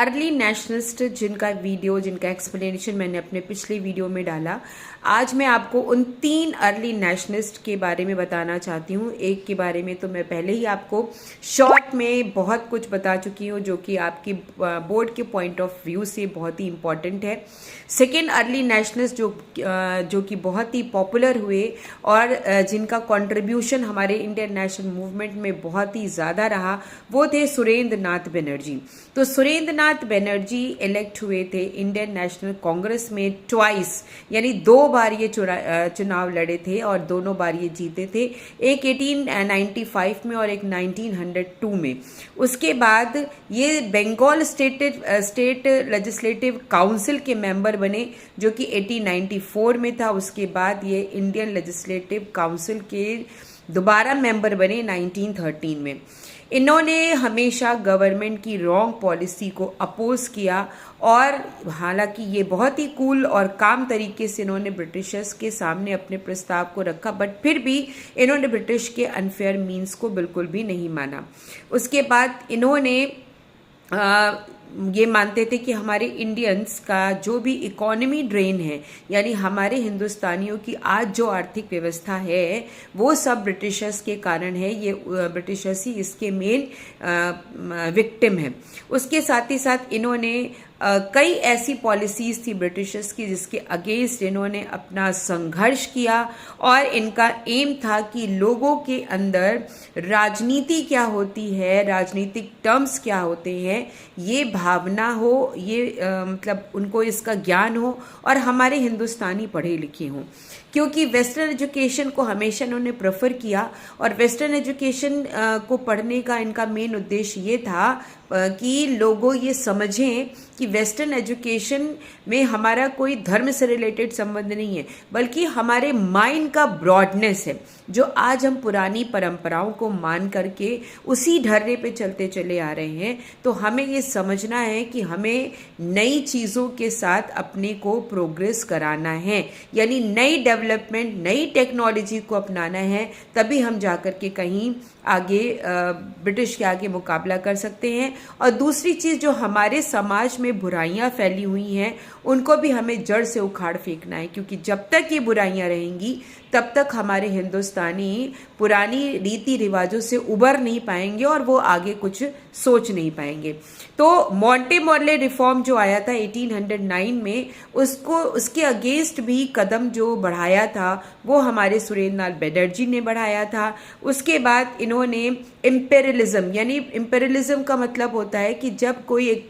Early nationalist जिनका explanation मैंने अपने पिछले वीडियो में डाला। आज मैं आपको उन 3 अर्ली नेशनलिस्ट के बारे में बताना चाहती हूँ। एक के बारे में तो मैं पहले ही आपको शॉर्ट में बहुत कुछ बता चुकी हूँ, जो कि आपकी बोर्ड के पॉइंट ऑफ व्यू से बहुत ही इम्पॉर्टेंट है। सेकेंड अर्ली नेशनलिस्ट जो कि बहुत ही पॉपुलर हुए और जिनका कंट्रीब्यूशन हमारे इंडियन नेशनल मूवमेंट में बहुत ही ज़्यादा रहा, वो थे सुरेंद्र नाथ बनर्जी। तो सुरेंद्र नाथ बनर्जी इलेक्ट हुए थे इंडियन नेशनल कांग्रेस में ट्वाइस, यानी 2 बार ये चुनाव लड़े थे और दोनों बार ये जीते थे, एक 1895 में और एक 1902 में। उसके बाद ये बंगाल स्टेट लेजिस्लेटिव काउंसिल के मेंबर बने, जो कि 1894 में था। उसके बाद ये इंडियन लेजिस्लेटिव काउंसिल के दोबारा मेंबर बने 1913 में। इन्होंने हमेशा गवर्नमेंट की रॉन्ग पॉलिसी को अपोज किया और हालांकि ये बहुत ही कूल और काम तरीके से इन्होंने ब्रिटिशर्स के सामने अपने प्रस्ताव को रखा, बट फिर भी इन्होंने ब्रिटिश के अनफेयर मीन्स को बिल्कुल भी नहीं माना। उसके बाद इन्होंने ये मानते थे कि हमारे इंडियंस का जो भी इकोनॉमी ड्रेन है, यानी हमारे हिंदुस्तानियों की आज जो आर्थिक व्यवस्था है वो सब ब्रिटिशर्स के कारण है। ये ब्रिटिशर्स ही इसके मेन विक्टिम है। उसके साथ ही साथ इन्होंने कई ऐसी पॉलिसीज थी ब्रिटिशर्स की जिसके अगेंस्ट इन्होंने अपना संघर्ष किया और इनका एम था कि लोगों के अंदर राजनीति क्या होती है, राजनीतिक टर्म्स क्या होते हैं, ये भावना हो, ये मतलब उनको इसका ज्ञान हो और हमारे हिंदुस्तानी पढ़े लिखे हों। क्योंकि वेस्टर्न एजुकेशन को हमेशा इन्होंने प्रेफर किया और वेस्टर्न एजुकेशन को पढ़ने का इनका मेन उद्देश्य ये था कि लोगों ये समझें कि वेस्टर्न एजुकेशन में हमारा कोई धर्म से रिलेटेड संबंध नहीं है, बल्कि हमारे माइंड का ब्रॉडनेस है। जो आज हम पुरानी परंपराओं को मान करके उसी ढर्रे पे चलते चले आ रहे हैं, तो हमें ये समझना है कि हमें नई चीज़ों के साथ अपने को प्रोग्रेस कराना है, यानी नई डेवलपमेंट, नई टेक्नोलॉजी को अपनाना है, तभी हम जाकर के कहीं आगे ब्रिटिश के आगे मुकाबला कर सकते हैं। और दूसरी चीज़, जो हमारे समाज में बुराइयां फैली हुई हैं उनको भी हमें जड़ से उखाड़ फेंकना है, क्योंकि जब तक ये बुराइयां रहेंगी तब तक हमारे हिंदुस्तानी पुरानी रीति रिवाजों से उबर नहीं पाएंगे और वो आगे कुछ सोच नहीं पाएंगे। तो मॉन्टेमॉर्ले रिफॉर्म जो आया था 1809 में, उसके अगेंस्ट भी कदम जो बढ़ाया था वो हमारे सुरेंद्र नाथ बनर्जी ने बढ़ाया था। उसके बाद इन्होंने इम्पेरियलिज्म, यानी इम्पेरियलिज्म का मतलब होता है कि जब कोई एक